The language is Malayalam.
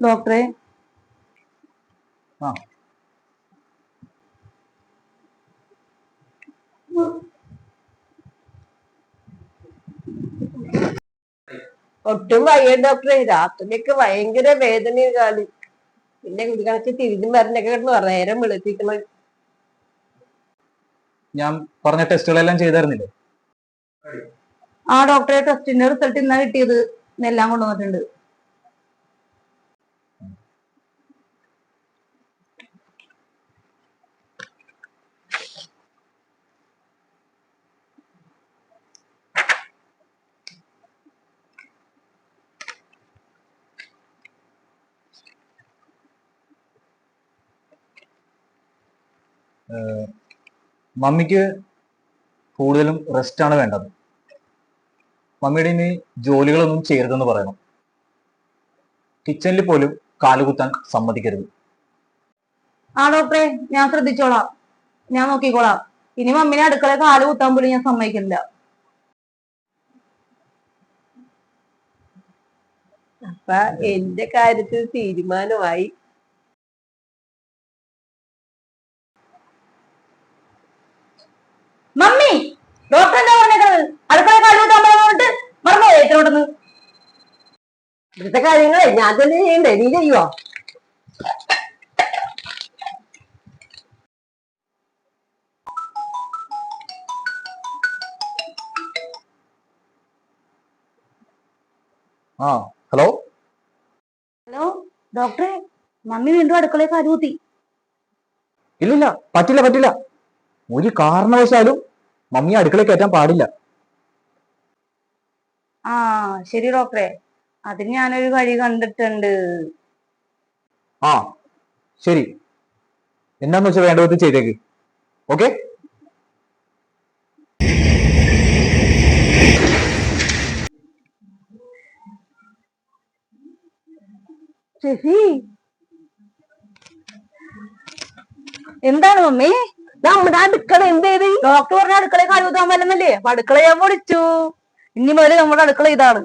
ഡോക്ടറെ ഒട്ടും വയ്യ ഡോക്ടറെ. രാത്രിയൊക്കെ ഭയങ്കര വേദനയും കാല്. പിന്നെ ഇത് കണക്ക് തിരിഞ്ഞും മരുന്നൊക്കെ കിടന്ന് നേരം വെളുപ്പിക്കണം. ഞാൻ പറഞ്ഞ ടെസ്റ്റുകളെല്ലാം ചെയ്തായിരുന്നില്ലേ? ആ ഡോക്ടറെ, ടെസ്റ്റിന്റെ റിസൾട്ട് ഇന്നാ കിട്ടിയത്. എല്ലാം കൊണ്ടുവന്നിട്ടുണ്ട്. മമ്മിക്ക് കൂടുതലും റെസ്റ്റ് ആണ് വേണ്ടത്. മമ്മിയുടെ ഇനി ജോലികളൊന്നും ചെയ്യരുതെന്ന് പറയണം. കിച്ചണിൽ പോലും കാലുകുത്താൻ സമ്മതിക്കരുത്. ആ ഡോക്ടറെ, ഞാൻ ശ്രദ്ധിച്ചോളാം. ഞാൻ നോക്കിക്കോളാം. ഇനി മമ്മിനെ അടുക്കള കാല് കുത്താൻ പോലും ഞാൻ സമ്മതിക്കില്ല. അപ്പൊ എന്റെ കാര്യത്തിൽ തീരുമാനമായി. മമ്മി, ഡോക്ടർ എന്താ പറഞ്ഞേക്കുന്നത്? അടുക്കള കാല് കുത്താൻ പറഞ്ഞിട്ട് മറന്നു ഏറ്റോണ്ടെന്ന്. ഇവിടുത്തെ കാര്യങ്ങളെ ഞാൻ തന്നെ ചെയ്യണ്ടേ? നീ ചെയ്യുവോ? ഹലോ ഹലോ ഡോക്ടറെ, മമ്മി വീണ്ടും അടുക്കളയിൽ കാല് കുത്തി. ഇല്ലില്ല, പറ്റില്ല പറ്റില്ല. ഒരു കാരണവശാലും മമ്മിയെ അടുക്കളയിൽ കയറ്റാൻ പാടില്ല. ആ ശരി ഡോക്ടറെ, അതിന് ഞാനൊരു വഴി കണ്ടിട്ടുണ്ട്. ആ ശരി, എന്നാന്ന് വെച്ചാൽ വേണ്ടത് ചെയ്തേക്ക്. ഓക്കെ. ശശി, എന്താണ് മമ്മി? നമ്മുടെ അടുക്കള എന്ത് ചെയ്ത്? ഡോക്ടർ പറഞ്ഞ അടുക്കളയിൽ കാല് കുത്താൻ പറ്റുന്നല്ലേ? അപ്പൊ അടുക്കള ഞാൻ പൊളിച്ചു. ഇനി മുതൽ നമ്മുടെ അടുക്കള ഇതാണ്.